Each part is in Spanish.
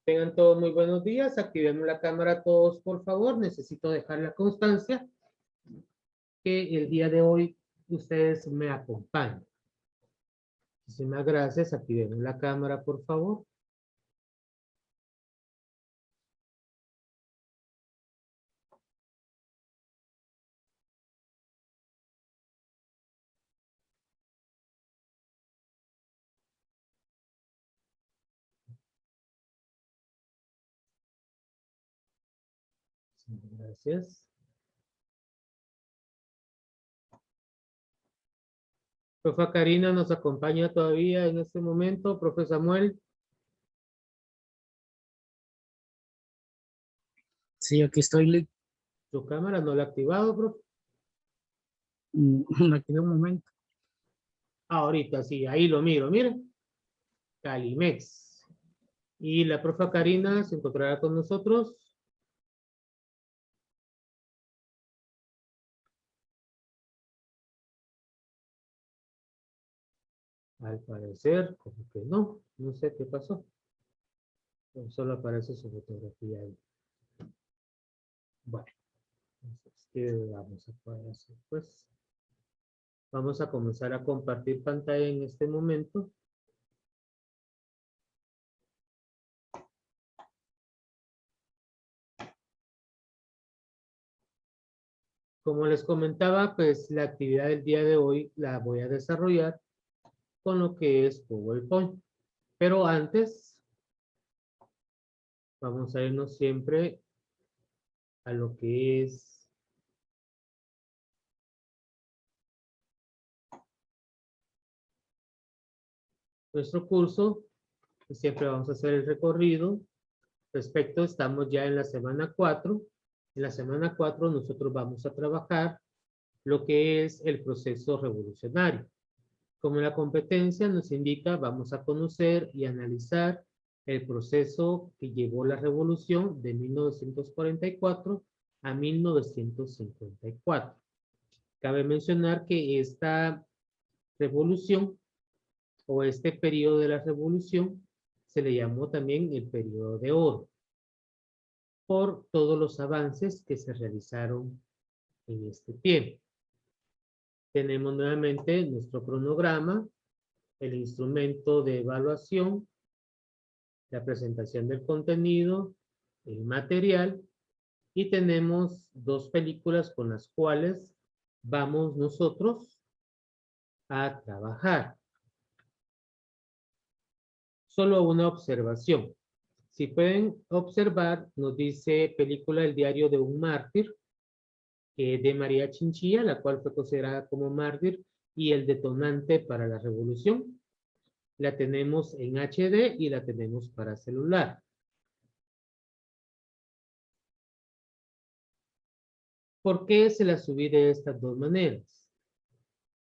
Tengan todos muy buenos días. Activemos la cámara todos, por favor. Necesito dejar la constancia que el día de hoy ustedes me acompañan. Muchísimas gracias. Activemos la cámara, por favor. Gracias. Profe Karina nos acompaña todavía en este momento. Profe Samuel. Sí, aquí estoy. Su cámara no la ha activado, profe. Aquí de un momento. Ahorita sí, ahí lo miro, mire. Calimex. Y la profe Karina se encontrará con nosotros. Al parecer, como que no. No sé qué pasó. Solo aparece su fotografía ahí. Bueno, entonces, ¿qué vamos a poder hacer? Pues vamos a comenzar a compartir pantalla en este momento. Como les comentaba, pues la actividad del día de hoy la voy a desarrollar con lo que es PowerPoint. Pero antes, vamos a irnos siempre a lo que es nuestro curso. Y siempre vamos a hacer el recorrido. Respecto, estamos ya en la semana 4. En la semana 4 nosotros vamos a trabajar lo que es el proceso revolucionario. Como la competencia nos indica, vamos a conocer y analizar el proceso que llevó la revolución de 1944 a 1954. Cabe mencionar que esta revolución o este periodo de la revolución se le llamó también el periodo de oro por todos los avances que se realizaron en este tiempo. Tenemos nuevamente nuestro cronograma, el instrumento de evaluación, la presentación del contenido, el material, y tenemos dos películas con las cuales vamos nosotros a trabajar. Solo una observación. Si pueden observar, nos dice película El diario de un mártir, de María Chinchilla, la cual fue considerada como mártir y el detonante para la revolución. La tenemos en HD y la tenemos para celular. ¿Por qué se la subí de estas dos maneras?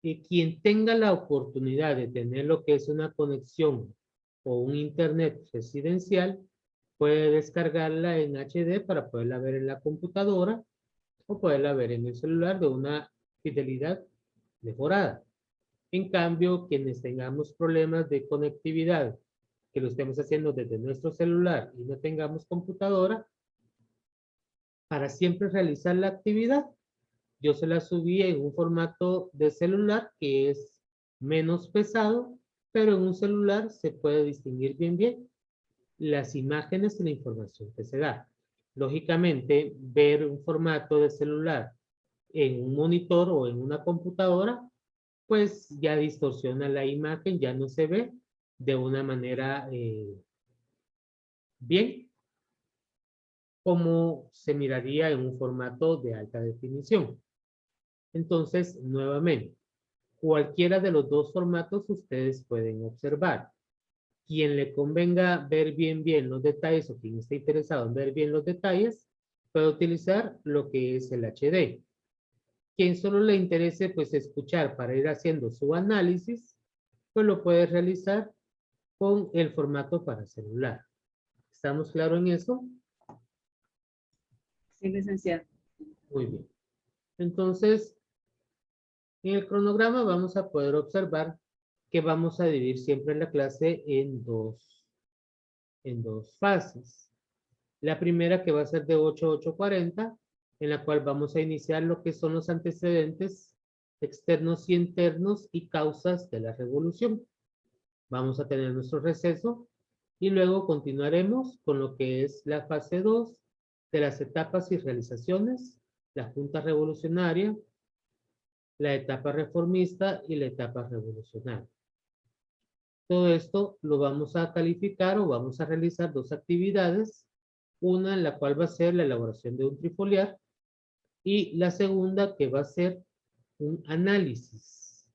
Que quien tenga la oportunidad de tener lo que es una conexión o un internet residencial, puede descargarla en HD para poderla ver en la computadora o poderla ver en el celular de una fidelidad mejorada. En cambio, quienes tengamos problemas de conectividad, que lo estemos haciendo desde nuestro celular y no tengamos computadora, para siempre realizar la actividad, yo se la subí en un formato de celular que es menos pesado, pero en un celular se puede distinguir bien las imágenes y la información que se da. Lógicamente, ver un formato de celular en un monitor o en una computadora, pues ya distorsiona la imagen, ya no se ve de una manera bien como se miraría en un formato de alta definición. Entonces, nuevamente, cualquiera de los dos formatos ustedes pueden observar. Quien le convenga ver bien los detalles o quien esté interesado en ver bien los detalles, puede utilizar lo que es el HD. Quien solo le interese pues escuchar para ir haciendo su análisis, pues lo puede realizar con el formato para celular. ¿Estamos claros en eso? Sí, licenciado. Muy bien. Entonces, en el cronograma vamos a poder observar que vamos a dividir siempre la clase en dos fases. La primera que va a ser de 8 a 8:40, en la cual vamos a iniciar lo que son los antecedentes externos y internos y causas de la revolución. Vamos a tener nuestro receso y luego continuaremos con lo que es la fase 2 de las etapas y realizaciones, la Junta Revolucionaria, la etapa reformista y la etapa revolucionaria. Todo esto lo vamos a calificar o vamos a realizar dos actividades, una en la cual va a ser la elaboración de un trifoliar y la segunda que va a ser un análisis.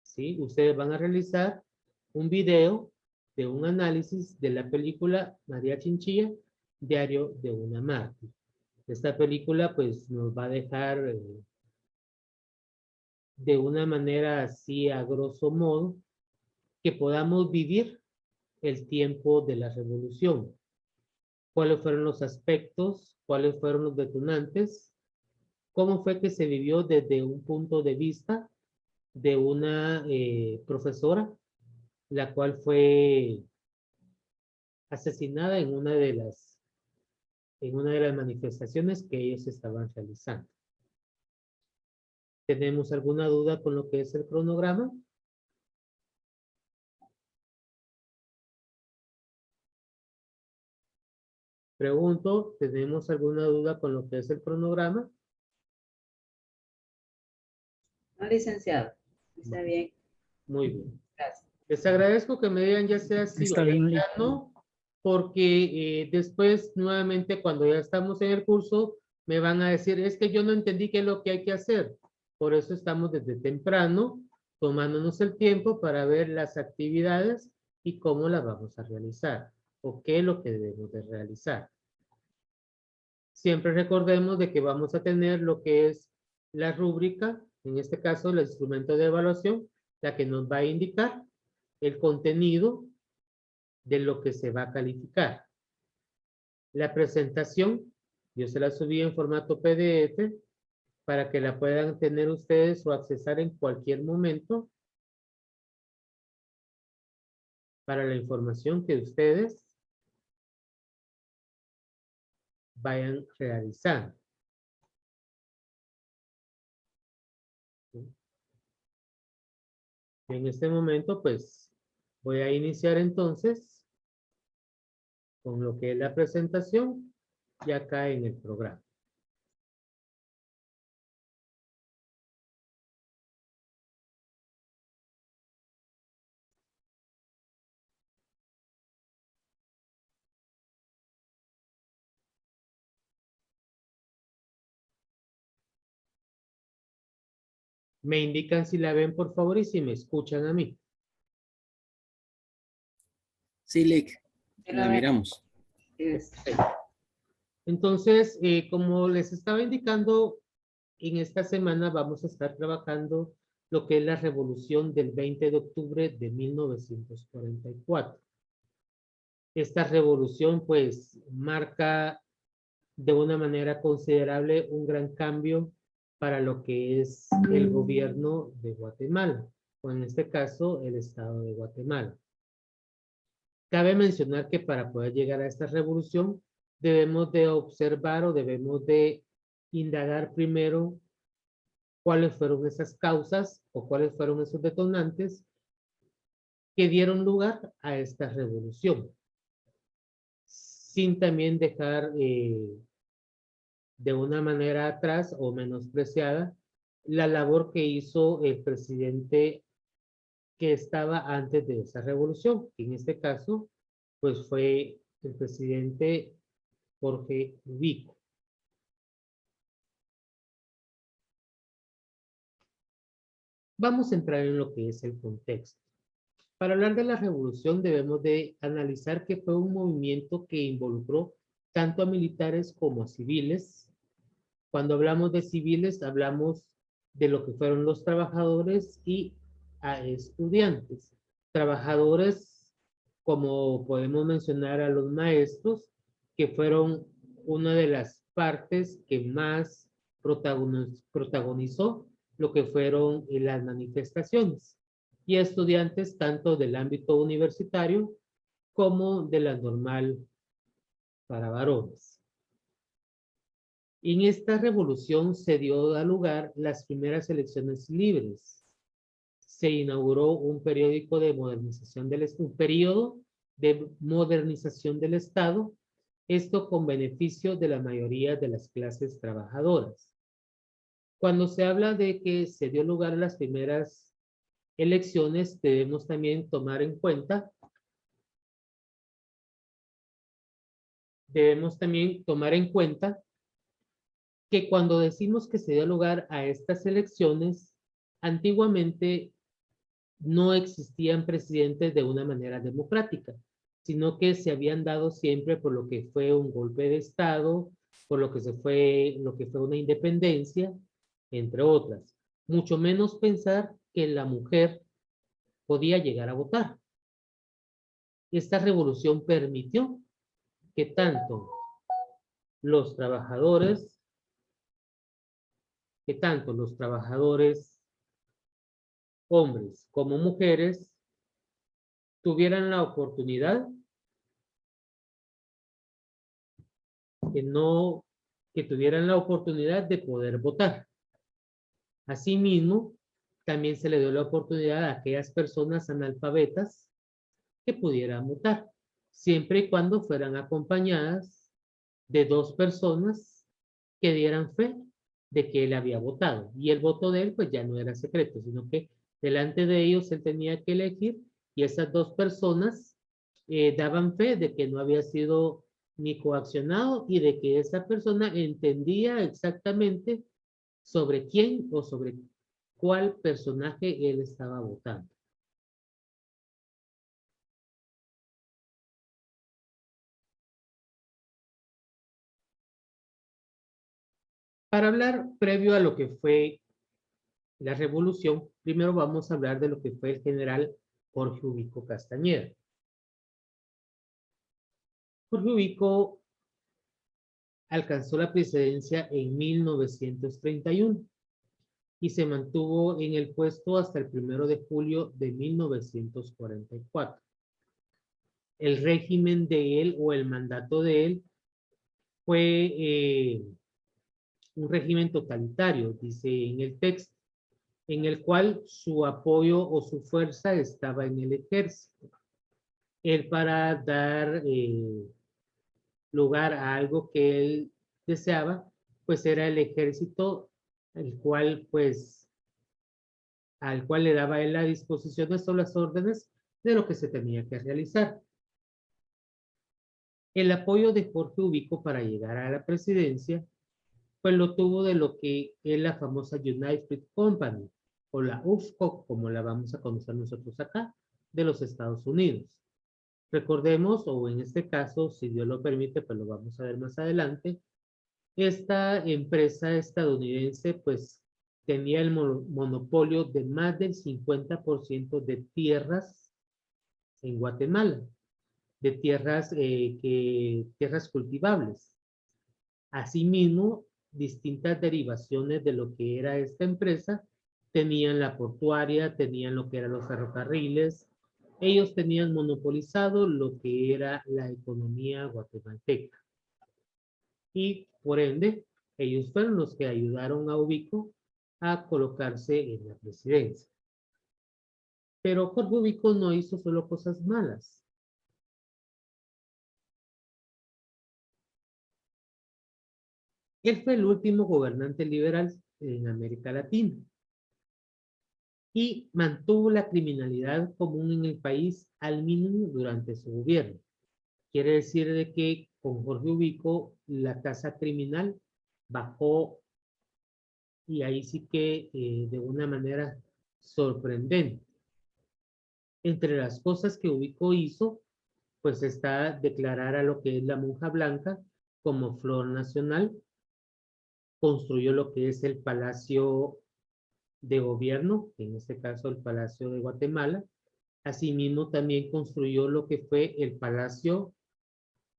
¿Sí? Ustedes van a realizar un video de un análisis de la película María Chinchilla, Diario de una Mártir. Esta película pues nos va a dejar de una manera así a grosso modo que podamos vivir el tiempo de la revolución. ¿Cuáles fueron los aspectos? ¿Cuáles fueron los detonantes? ¿Cómo fue que se vivió desde un punto de vista de una profesora, la cual fue asesinada en una de las manifestaciones que ellos estaban realizando? ¿Tenemos alguna duda con lo que es el cronograma? Pregunto, ¿tenemos alguna duda con lo que es el cronograma? No, licenciado. Está bien. Muy bien. Gracias. Les agradezco que me digan ya sea sí Está o ya bien, sea no, porque después nuevamente cuando ya estamos en el curso me van a decir, es que yo no entendí qué es lo que hay que hacer. Por eso estamos desde temprano tomándonos el tiempo para ver las actividades y cómo las vamos a realizar o qué es lo que debemos de realizar. Siempre recordemos de que vamos a tener lo que es la rúbrica, en este caso el instrumento de evaluación, la que nos va a indicar el contenido de lo que se va a calificar. La presentación, yo se la subí en formato PDF para que la puedan tener ustedes o accesar en cualquier momento para la información que ustedes vayan realizando. En este momento, pues, voy a iniciar entonces con lo que es la presentación ya acá en el programa. Me indican si la ven, por favor, y si me escuchan a mí. Sí, Lick, Sí, la ve. miramos. Entonces, como les estaba indicando, en esta semana vamos a estar trabajando lo que es la revolución del 20 de octubre de 1944. Esta revolución, pues, marca de una manera considerable un gran cambio para lo que es el gobierno de Guatemala, o en este caso, el Estado de Guatemala. Cabe mencionar que para poder llegar a esta revolución debemos de observar o debemos de indagar primero cuáles fueron esas causas o cuáles fueron esos detonantes que dieron lugar a esta revolución, sin también dejar de una manera atrás o menospreciada la labor que hizo el presidente que estaba antes de esa revolución. En este caso, pues fue el presidente Jorge Ubico. Vamos a entrar en lo que es el contexto. Para hablar de la revolución debemos de analizar que fue un movimiento que involucró tanto a militares como a civiles. Cuando hablamos de civiles, hablamos de lo que fueron los trabajadores y a estudiantes. Trabajadores, como podemos mencionar a los maestros, que fueron una de las partes que más protagonizó lo que fueron las manifestaciones. y a estudiantes tanto del ámbito universitario como de la normal para varones. En esta revolución se dio a lugar las primeras elecciones libres. Se inauguró un periódico de modernización un periodo de modernización del Estado, esto con beneficio de la mayoría de las clases trabajadoras. Cuando se habla de que se dio lugar a las primeras elecciones, debemos también tomar en cuenta que cuando decimos que se dio lugar a estas elecciones, antiguamente no existían presidentes de una manera democrática, sino que se habían dado siempre por lo que fue un golpe de Estado, por lo que fue una independencia, entre otras. Mucho menos pensar que la mujer podía llegar a votar. Esta revolución permitió que tanto los trabajadores hombres como mujeres tuvieran la oportunidad que tuvieran la oportunidad de poder votar. Asimismo, también se le dio la oportunidad a aquellas personas analfabetas que pudieran votar, siempre y cuando fueran acompañadas de 2 personas que dieran fe de que él había votado. Y el voto de él pues ya no era secreto, sino que delante de ellos él tenía que elegir y esas 2 personas daban fe de que no había sido ni coaccionado y de que esa persona entendía exactamente sobre quién o sobre cuál personaje él estaba votando. Para hablar previo a lo que fue la revolución, primero vamos a hablar de lo que fue el general Jorge Ubico Castañeda. Jorge Ubico alcanzó la presidencia en 1931 y se mantuvo en el puesto hasta el 1 de julio de 1944. El régimen de él o el mandato de él fue un régimen totalitario, dice en el texto, en el cual su apoyo o su fuerza estaba en el ejército. Él, para dar lugar a algo que él deseaba, pues era el ejército, al cual le daba él las disposiciones o las órdenes de lo que se tenía que realizar. El apoyo de Jorge Ubico para llegar a la presidencia, pues lo tuvo de lo que es la famosa United Fruit Company, o la UFCO, como la vamos a conocer nosotros acá, de los Estados Unidos. Recordemos, o en este caso, si Dios lo permite, pues lo vamos a ver más adelante, esta empresa estadounidense pues tenía el monopolio de más del 50% de tierras en Guatemala, de tierras cultivables. Asimismo, distintas derivaciones de lo que era esta empresa tenían la portuaria, tenían lo que eran los ferrocarriles. Ellos tenían monopolizado lo que era la economía guatemalteca. Y por ende, ellos fueron los que ayudaron a Ubico a colocarse en la presidencia. Pero Jorge Ubico no hizo solo cosas malas. Él fue el último gobernante liberal en América Latina y mantuvo la criminalidad común en el país al mínimo durante su gobierno. Quiere decir de que con Jorge Ubico la tasa criminal bajó y ahí sí que de una manera sorprendente. Entre las cosas que Ubico hizo, pues está declarar a lo que es la monja blanca como flor nacional, construyó lo que es el Palacio de Gobierno, en este caso el Palacio de Guatemala. Asimismo, también construyó lo que fue el Palacio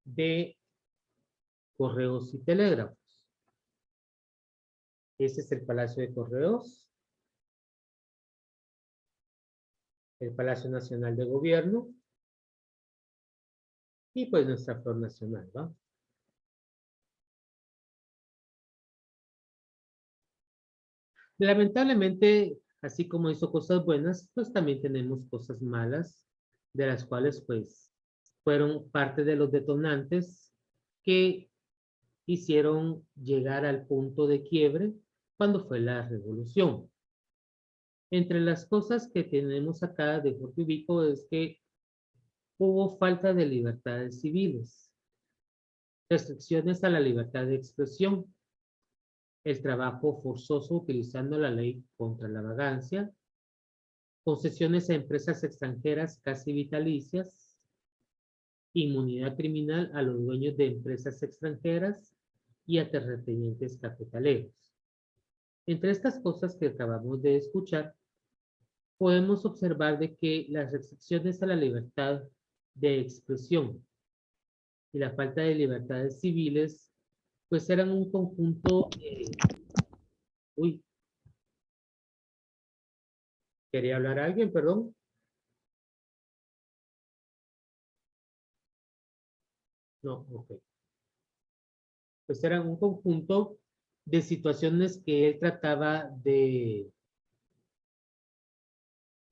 de Correos y Telégrafos. Ese es el Palacio de Correos. el Palacio Nacional de Gobierno y pues nuestra flor nacional, ¿va? Lamentablemente, así como hizo cosas buenas, pues también tenemos cosas malas, de las cuales pues fueron parte de los detonantes que hicieron llegar al punto de quiebre cuando fue la revolución. Entre las cosas que tenemos acá de Jorge Ubico es que hubo falta de libertades civiles, restricciones a la libertad de expresión, el trabajo forzoso utilizando la ley contra la vagancia, concesiones a empresas extranjeras casi vitalicias, inmunidad criminal a los dueños de empresas extranjeras y a terratenientes capitaleros. Entre estas cosas que acabamos de escuchar, podemos observar de que las restricciones a la libertad de expresión y la falta de libertades civiles, pues eran un conjunto, quería hablar a alguien, perdón. No, ok. Pues eran un conjunto de situaciones que él trataba de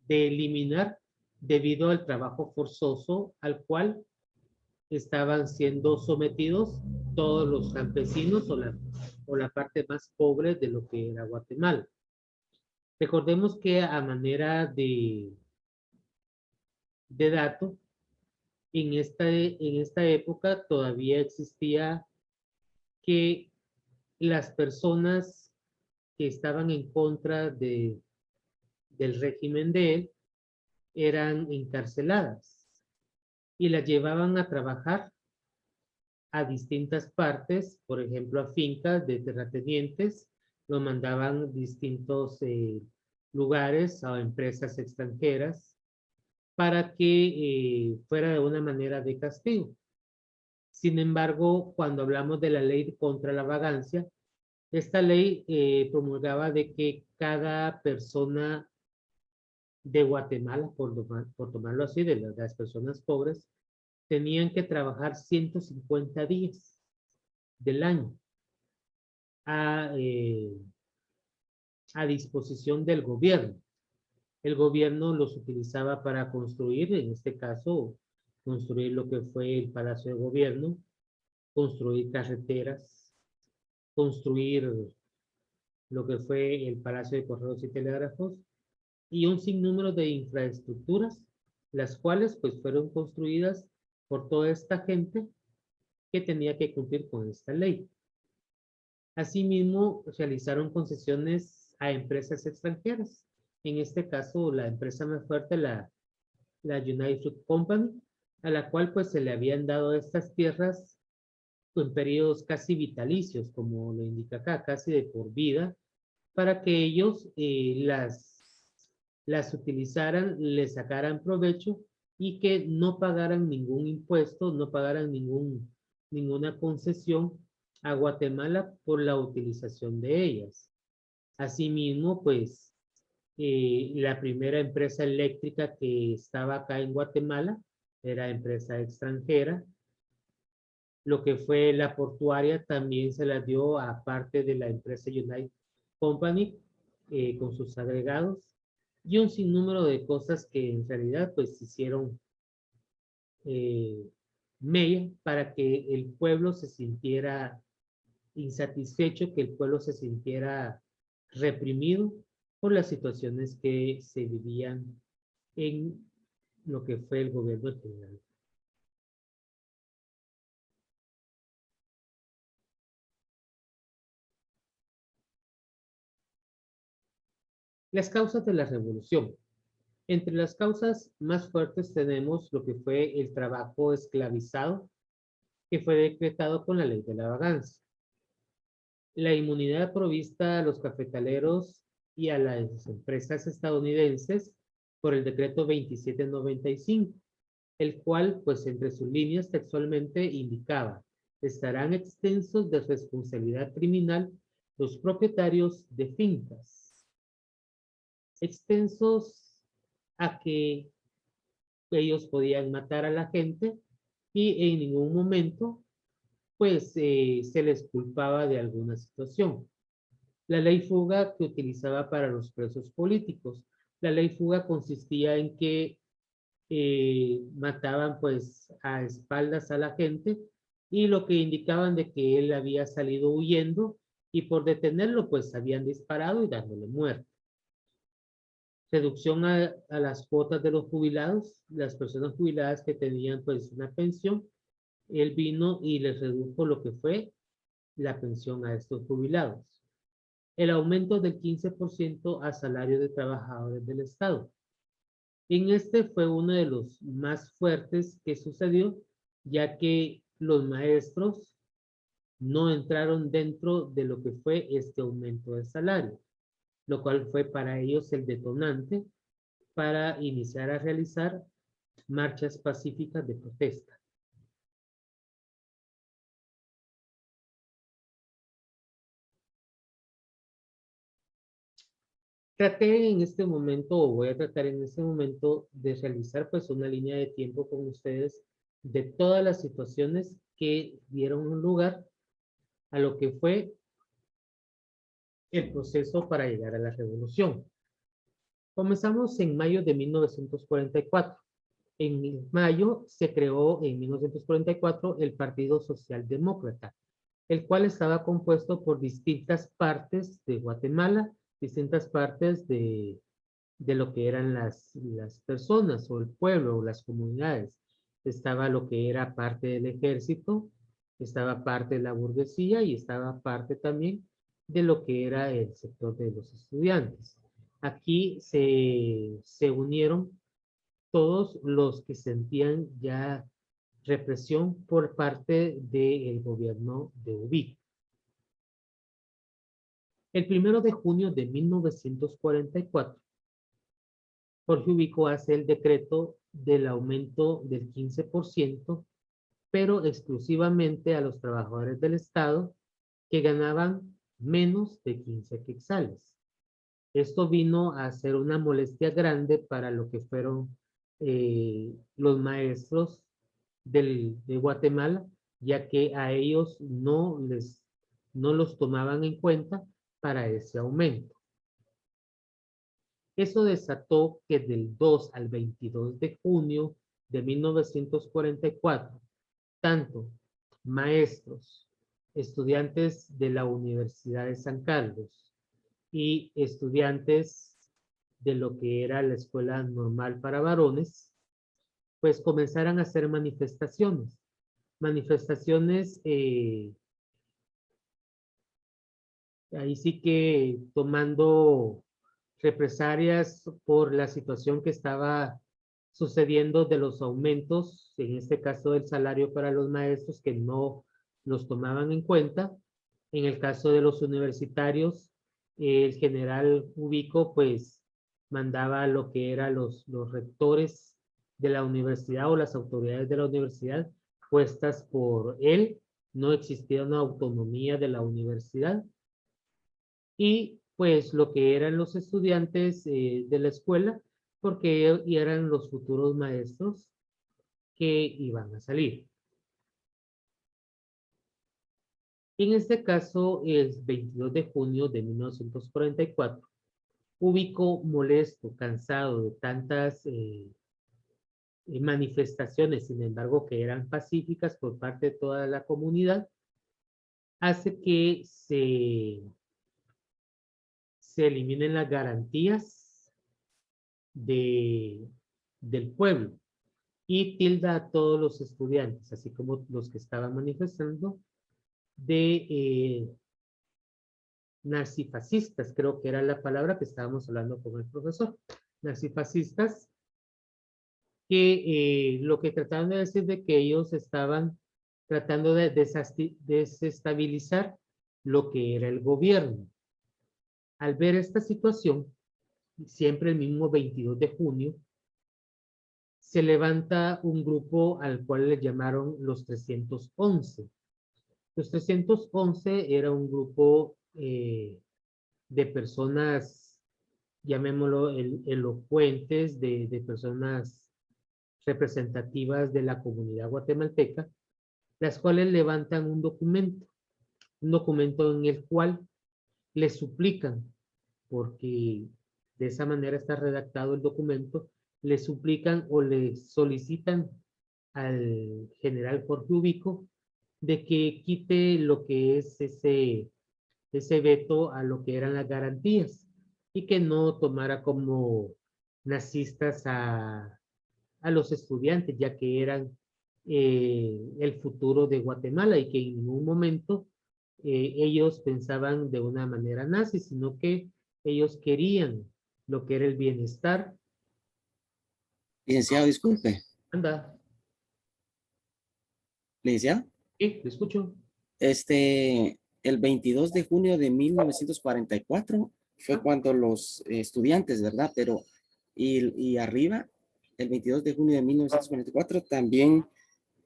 eliminar debido al trabajo forzoso al cual estaban siendo sometidos todos los campesinos o la parte más pobre de lo que era Guatemala. Recordemos que a manera de dato, en esta época todavía existía que las personas que estaban en contra del régimen de él eran encarceladas y las llevaban a trabajar a distintas partes, por ejemplo a fincas de terratenientes, lo mandaban a distintos lugares a empresas extranjeras para que fuera de una manera de castigo. Sin embargo, cuando hablamos de la ley contra la vagancia, esta ley promulgaba de que cada persona de Guatemala, por tomarlo así, de las personas pobres, tenían que trabajar 150 días del año a disposición del gobierno. El gobierno los utilizaba para construir, en este caso, construir lo que fue el Palacio de Gobierno, construir carreteras, construir lo que fue el Palacio de Correos y Telégrafos y un sinnúmero de infraestructuras, las cuales pues fueron construidas por toda esta gente que tenía que cumplir con esta ley. Asimismo, realizaron concesiones a empresas extranjeras. En este caso, la empresa más fuerte, la United Fruit Company, a la cual pues se le habían dado estas tierras en periodos casi vitalicios, como lo indica acá, casi de por vida, para que ellos las utilizaran, le sacaran provecho y que no pagaran ningún impuesto, no pagaran ninguna concesión a Guatemala por la utilización de ellas. Asimismo, pues, la primera empresa eléctrica que estaba acá en Guatemala era empresa extranjera. Lo que fue la portuaria también se la dio a parte de la empresa United Company con sus agregados y un sinnúmero de cosas que en realidad pues hicieron mella para que el pueblo se sintiera insatisfecho, que el pueblo se sintiera reprimido por las situaciones que se vivían en lo que fue el gobierno general. Las causas de la revolución. Entre las causas más fuertes tenemos lo que fue el trabajo esclavizado, que fue decretado con la ley de la vagancia. La inmunidad provista a los cafetaleros y a las empresas estadounidenses por el decreto 2795, el cual, pues entre sus líneas textualmente indicaba, estarán exentos de responsabilidad criminal los propietarios de fincas. Extensos a que ellos podían matar a la gente y en ningún momento pues se les culpaba de alguna situación. La ley fuga que utilizaba para los presos políticos. La ley fuga consistía en que mataban pues a espaldas a la gente y lo que indicaban de que él había salido huyendo y por detenerlo pues habían disparado y dándole muerte. Reducción a las cuotas de los jubilados, las personas jubiladas que tenían pues una pensión, él vino y les redujo lo que fue la pensión a estos jubilados. El aumento del 15% a salario de trabajadores del Estado. En este fue uno de los más fuertes que sucedió, ya que los maestros no entraron dentro de lo que fue este aumento de salario, lo cual fue para ellos el detonante para iniciar a realizar marchas pacíficas de protesta. Traté en este momento, o voy a tratar en este momento, de realizar pues una línea de tiempo con ustedes de todas las situaciones que dieron lugar a lo que fue el proceso para llegar a la revolución. Comenzamos en mayo de 1944. En mayo se creó en 1944 el Partido Socialdemócrata, el cual estaba compuesto por distintas partes de Guatemala, distintas partes de lo que eran las personas o el pueblo o las comunidades. Estaba lo que era parte del ejército, estaba parte de la burguesía y estaba parte también de lo que era el sector de los estudiantes. Aquí se unieron todos los que sentían ya represión por parte del gobierno de Ubico. El 1 de junio de 1944, Jorge Ubico hace el decreto del aumento del 15%, pero exclusivamente a los trabajadores del Estado que ganaban menos de 15 quetzales. Esto vino a ser una molestia grande para lo que fueron los maestros de Guatemala, ya que a ellos no los tomaban en cuenta para ese aumento. Eso desató que del 2 al 22 de junio de 1944, tanto maestros, estudiantes de la Universidad de San Carlos y estudiantes de lo que era la Escuela Normal para Varones, pues comenzaron a hacer manifestaciones. Manifestaciones, ahí sí que tomando represalias por la situación que estaba sucediendo de los aumentos, en este caso del salario para los maestros que no los tomaban en cuenta. En el caso de los universitarios, el general Ubico pues mandaba lo que eran los rectores de la universidad o las autoridades de la universidad puestas por él. No existía una autonomía de la universidad. Y pues lo que eran los estudiantes de la escuela, porque eran los futuros maestros que iban a salir. En este caso, el 22 de junio de 1944, Ubico molesto, cansado de tantas manifestaciones, sin embargo, que eran pacíficas por parte de toda la comunidad, hace que se eliminen las garantías del pueblo y tilda a todos los estudiantes, así como los que estaban manifestando, de narcisfascistas, creo que era la palabra que estábamos hablando con el profesor. Narcisfascistas, que lo que trataban de decir de que ellos estaban tratando de desestabilizar lo que era el gobierno. Al ver esta situación, siempre el mismo 22 de junio, se levanta un grupo al cual le llamaron los 311. Los 311 era un grupo de personas llamémoslo, elocuentes de personas representativas de la comunidad guatemalteca, las cuales levantan un documento en el cual les suplican, porque de esa manera está redactado el documento, le suplican o le solicitan al general Jorge Ubico de que quite lo que es ese veto a lo que eran las garantías y que no tomara como nazistas a los estudiantes, ya que eran el futuro de Guatemala y que en ningún momento ellos pensaban de una manera nazi, sino que ellos querían lo que era el bienestar. Licenciado, disculpe. Anda, Licenciado, ¿qué? ¿Le escucho? el 22 de junio de 1944 fue cuando los estudiantes, ¿verdad? Pero, y arriba, el 22 de junio de 1944 también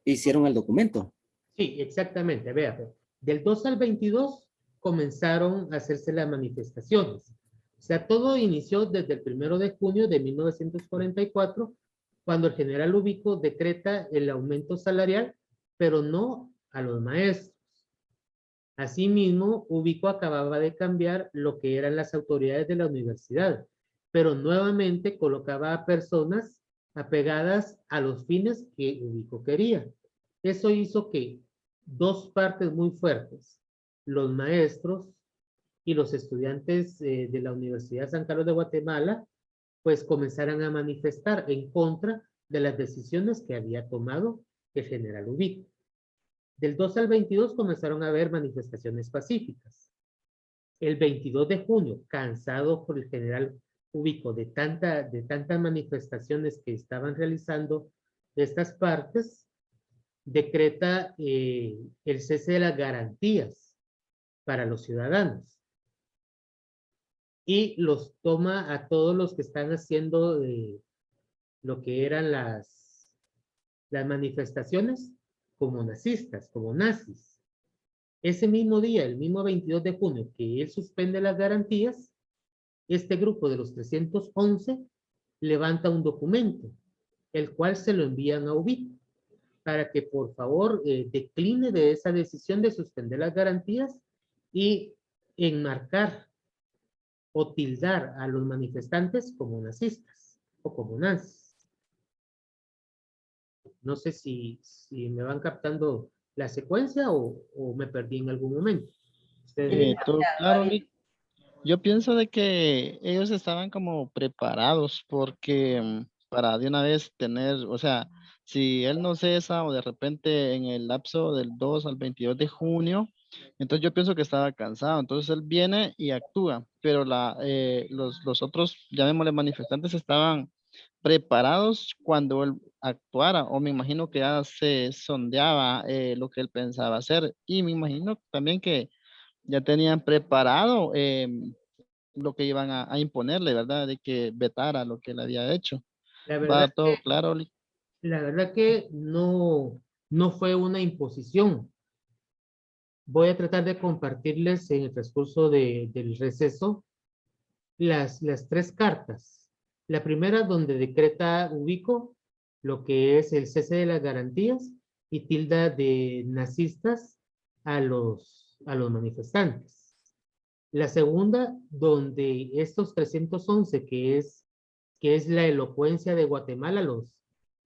hicieron el documento. Sí, exactamente. Vea, del 2 al 22 comenzaron a hacerse las manifestaciones. O sea, todo inició desde el 1 de junio de 1944, cuando el general Ubico decreta el aumento salarial, pero no a los maestros. Asimismo, Ubico acababa de cambiar lo que eran las autoridades de la universidad, pero nuevamente colocaba a personas apegadas a los fines que Ubico quería. Eso hizo que dos partes muy fuertes, los maestros y los estudiantes de la Universidad San Carlos de Guatemala, pues comenzaran a manifestar en contra de las decisiones que había tomado el general Ubico. Del 2 al 22 comenzaron a haber manifestaciones pacíficas. El 22 de junio, cansado por el general Ubico de tantas manifestaciones que estaban realizando estas partes, decreta el cese de las garantías para los ciudadanos y los toma a todos los que están haciendo lo que eran las manifestaciones como nazistas, como nazis. Ese mismo día, el mismo 22 de junio, que él suspende las garantías, este grupo de los 311 levanta un documento, el cual se lo envían a Ubico para que por favor decline de esa decisión de suspender las garantías y enmarcar o tildar a los manifestantes como nazistas o como nazis. No sé si me van captando la secuencia o me perdí en algún momento. Ustedes Todo Ya, va claro, bien. Lick. Yo pienso de que ellos estaban como preparados porque para de una vez tener, o sea, si él no cesa o de repente en el lapso del 2 al 22 de junio, entonces yo pienso que estaba cansado, entonces él viene y actúa, pero los otros, llamémosle manifestantes, estaban preparados cuando él actuara, o me imagino que ya se sondeaba lo que él pensaba hacer, y me imagino también que ya tenían preparado lo que iban a imponerle, ¿verdad? De que vetara lo que él había hecho. la Va verdad todo claro, Lick. La verdad que no fue una imposición. Voy a tratar de compartirles en el transcurso del receso las tres cartas. La primera donde decreta Ubico lo que es el cese de las garantías y tilda de nazistas a los manifestantes. La segunda donde estos 311 que es la elocuencia de Guatemala,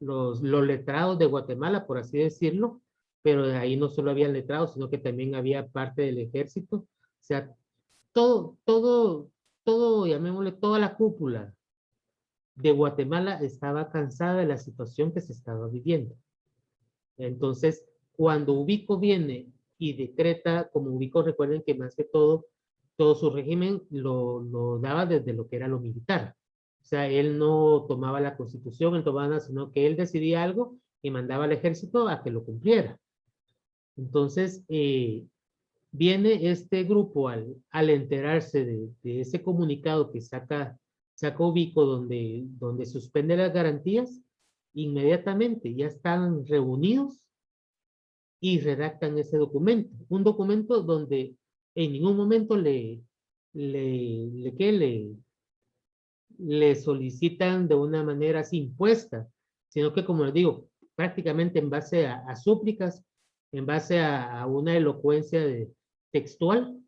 los letrados de Guatemala, por así decirlo, pero de ahí no solo había letrados, sino que también había parte del ejército. O sea, todo, llamémosle, toda la cúpula de Guatemala estaba cansada de la situación que se estaba viviendo. Entonces, cuando Ubico viene y decreta, como Ubico, recuerden que más que todo su régimen lo daba desde lo que era lo militar. O sea, él no tomaba la constitución, él tomaba nada, sino que él decidía algo y mandaba al ejército a que lo cumpliera. Entonces, viene este grupo al enterarse de ese comunicado que saca Ubico donde suspende las garantías, inmediatamente ya están reunidos y redactan ese documento. Un documento donde en ningún momento ¿qué? le solicitan de una manera así impuesta, sino que, como les digo, prácticamente en base a súplicas, en base a una elocuencia textual,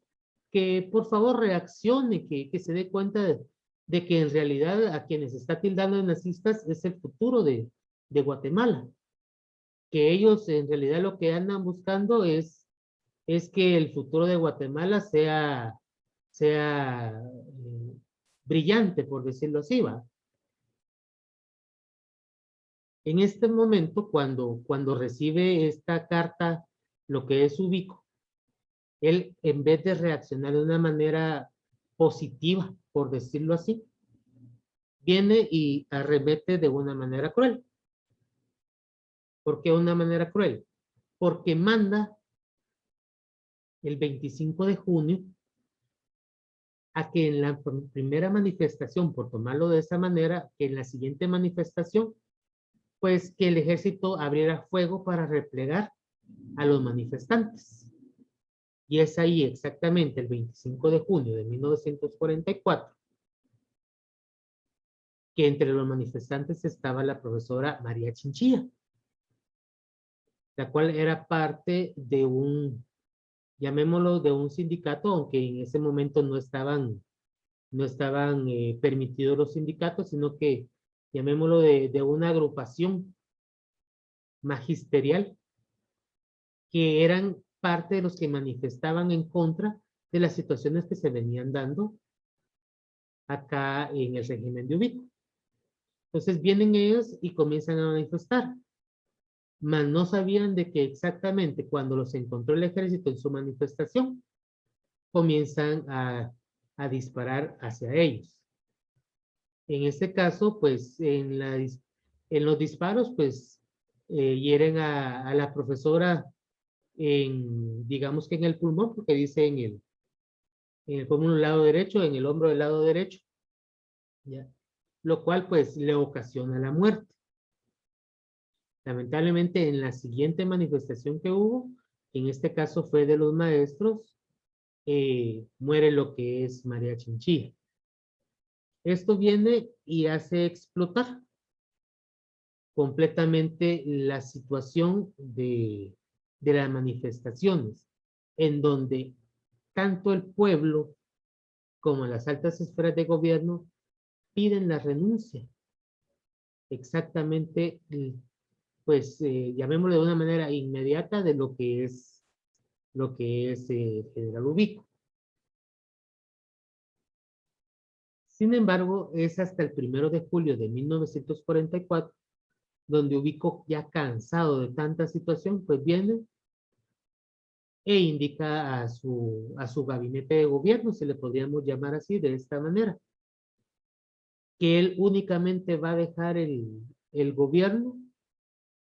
que por favor reaccione, que se dé cuenta de que en realidad a quienes está tildando de nazistas es el futuro de Guatemala, que ellos en realidad lo que andan buscando es que el futuro de Guatemala sea brillante, por decirlo así, ¿va? En este momento, cuando recibe esta carta, lo que es Ubico, él en vez de reaccionar de una manera positiva, por decirlo así, viene y arremete de una manera cruel. ¿Por qué una manera cruel? Porque manda el 25 de junio a que en la primera manifestación, por tomarlo de esa manera, que en la siguiente manifestación, pues que el ejército abriera fuego para replegar a los manifestantes. Y es ahí exactamente el 25 de junio de 1944 que entre los manifestantes estaba la profesora María Chinchilla, la cual era parte de llamémoslo, de un sindicato, aunque en ese momento no estaban permitidos los sindicatos, sino que llamémoslo de una agrupación magisterial que eran parte de los que manifestaban en contra de las situaciones que se venían dando acá en el régimen de Ubico. Entonces vienen ellos y comienzan a manifestar, mas no sabían de que exactamente cuando los encontró el ejército en su manifestación, comienzan a disparar hacia ellos. En este caso, pues en los disparos, pues hieren a la profesora digamos que en el pulmón, porque dice en el pulmón del lado derecho, en el hombro del lado derecho, ¿ya? Lo cual pues le ocasiona la muerte. Lamentablemente en la siguiente manifestación que hubo, en este caso fue de los maestros, muere lo que es María Chinchilla. Esto viene y hace explotar completamente la situación de las manifestaciones, en donde tanto el pueblo como las altas esferas de gobierno piden la renuncia. Exactamente, pues llamémoslo de una manera inmediata de lo que es General Ubico. Sin embargo, es hasta el 1 de julio de 1944 donde Ubico, ya cansado de tanta situación, pues viene e indica a su gabinete de gobierno, se le podríamos llamar así, de esta manera, que él únicamente va a dejar el gobierno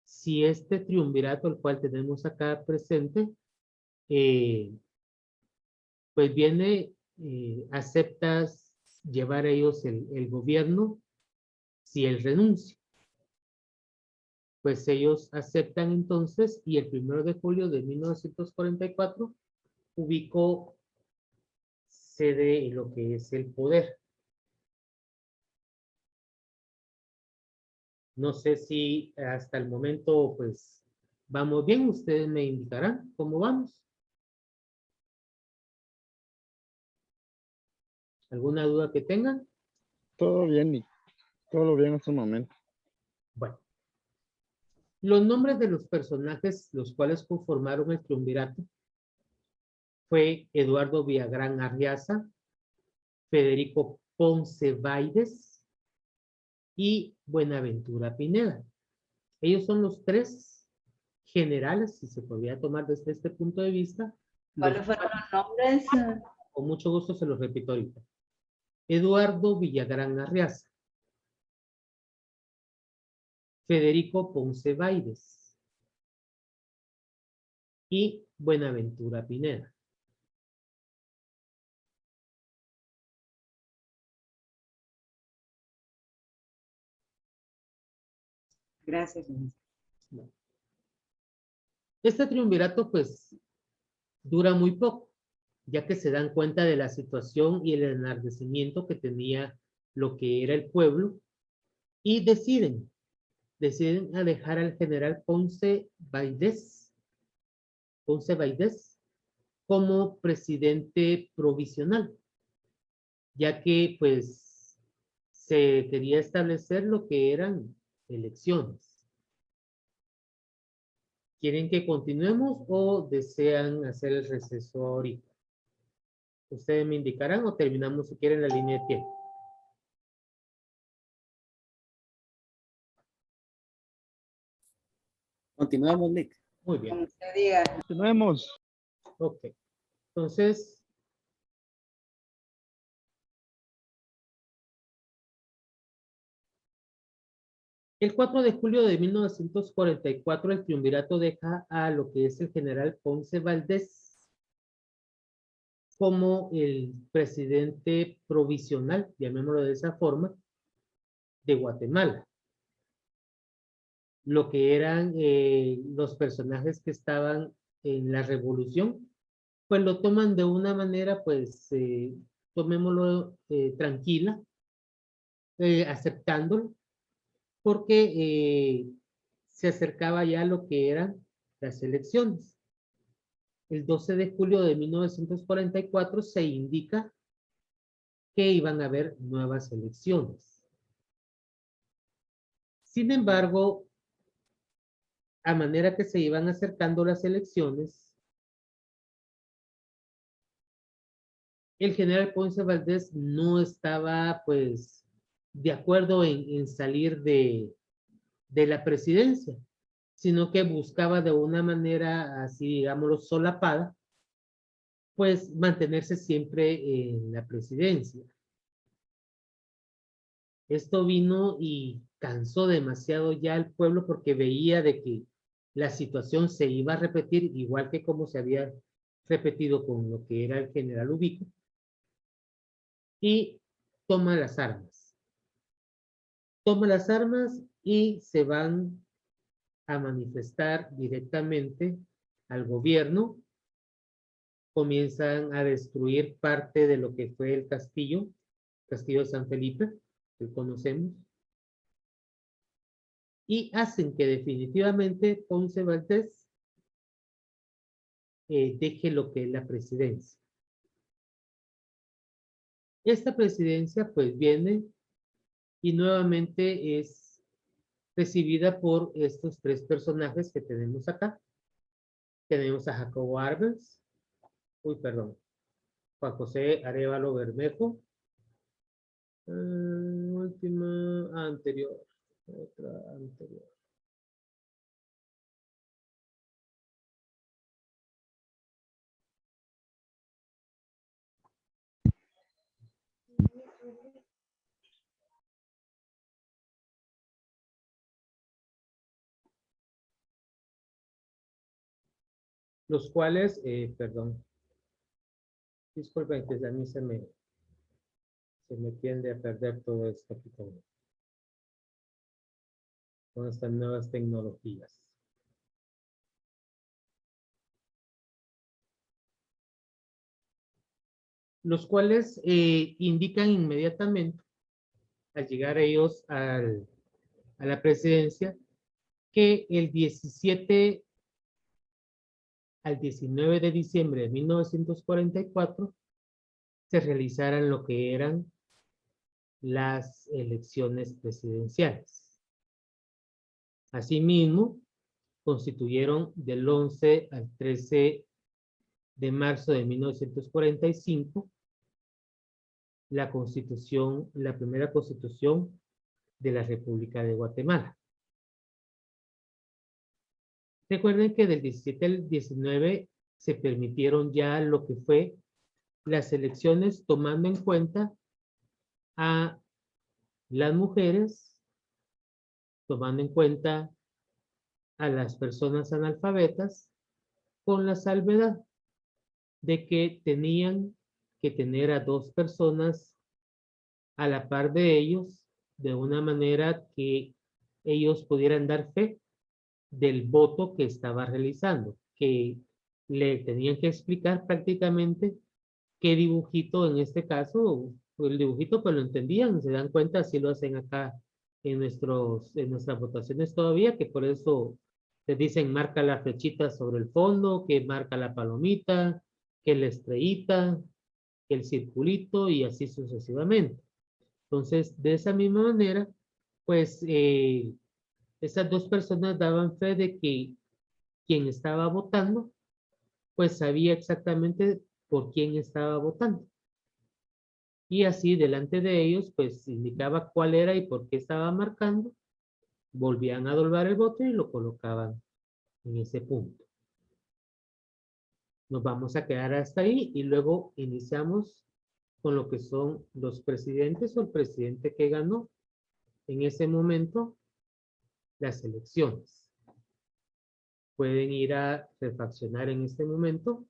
si este triunvirato, el cual tenemos acá presente, pues viene, acepta llevar a ellos el gobierno si él renuncia. Pues ellos aceptan entonces y el 1 de julio de 1944 Ubico cede en lo que es el poder. No sé si hasta el momento pues vamos bien, ustedes me indicarán cómo vamos. ¿Alguna duda que tengan? Todo bien, y todo bien hasta el momento. Bueno. Los nombres de los personajes, los cuales conformaron el triunvirato, fue Eduardo Villagrán Arriaza, Federico Ponce Baides y Buenaventura Pineda. Ellos son los tres generales, si se podría tomar desde este punto de vista. ¿Cuáles fueron los nombres? Con mucho gusto se los repito ahorita. Eduardo Villagrán Arriaza, Federico Ponce Baides y Buenaventura Pineda. Gracias. Este triunvirato pues dura muy poco, ya que se dan cuenta de la situación y el enardecimiento que tenía lo que era el pueblo y deciden alejar al general Ponce Baidés como presidente provisional, ya que pues se quería establecer lo que eran elecciones. ¿Quieren que continuemos o desean hacer el receso ahorita? Ustedes me indicarán o terminamos si quieren la línea de tiempo. Continuamos, Nick. Muy bien. Como usted diga. Continuemos. Ok. Entonces, el 4 de julio de 1944, el triunvirato deja a lo que es el general Ponce Valdés como el presidente provisional, llamémoslo de esa forma, de Guatemala. Lo que eran los personajes que estaban en la revolución, pues lo toman de una manera, pues, tomémoslo tranquila, aceptándolo, porque se acercaba ya lo que eran las elecciones. El 12 de julio de 1944 se indica que iban a haber nuevas elecciones. Sin embargo, a manera que se iban acercando las elecciones, el general Ponce Valdés no estaba, pues, de acuerdo en salir de la presidencia, sino que buscaba de una manera así, digámoslo, solapada, pues mantenerse siempre en la presidencia. Esto vino y cansó demasiado ya al pueblo porque veía de que la situación se iba a repetir igual que como se había repetido con lo que era el general Ubico, y toma las armas. Toma las armas y se van a manifestar directamente al gobierno. Comienzan a destruir parte de lo que fue el castillo de San Felipe, que conocemos, y hacen que definitivamente Ponce Valdés deje lo que es la presidencia. Esta presidencia pues viene y nuevamente es recibida por estos tres personajes que tenemos acá. Tenemos a Jacobo Arbenz, Juan José Arévalo Bermejo, última, anterior, otra anterior. Los cuales, disculpen que a mí se me tiende a perder todo esto aquí con estas nuevas tecnologías. Los cuales indican inmediatamente, al llegar ellos a la presidencia, que el 17 al 19 de diciembre de 1944 se realizaran lo que eran las elecciones presidenciales. Asimismo, constituyeron del 11 al 13 de marzo de 1945 la constitución, la primera constitución de la República de Guatemala. Recuerden que del 17 al 19 se permitieron ya lo que fue las elecciones tomando en cuenta a las mujeres, tomando en cuenta a las personas analfabetas, con la salvedad de que tenían que tener a dos personas a la par de ellos, de una manera que ellos pudieran dar fe del voto que estaba realizando, que le tenían que explicar prácticamente qué dibujito en este caso el dibujito, pues lo entendían, se dan cuenta, así lo hacen acá en nuestras votaciones todavía, que por eso te dicen marca la flechita sobre el fondo, que marca la palomita, que la estrellita, que el circulito y así sucesivamente. Entonces, de esa misma manera, pues esas dos personas daban fe de que quien estaba votando, pues sabía exactamente por quién estaba votando. Y así delante de ellos, pues indicaba cuál era y por qué estaba marcando, volvían a doblar el voto y lo colocaban en ese punto. Nos vamos a quedar hasta ahí y luego iniciamos con lo que son los presidentes o el presidente que ganó en ese momento las elecciones. Pueden ir a refaccionar en este momento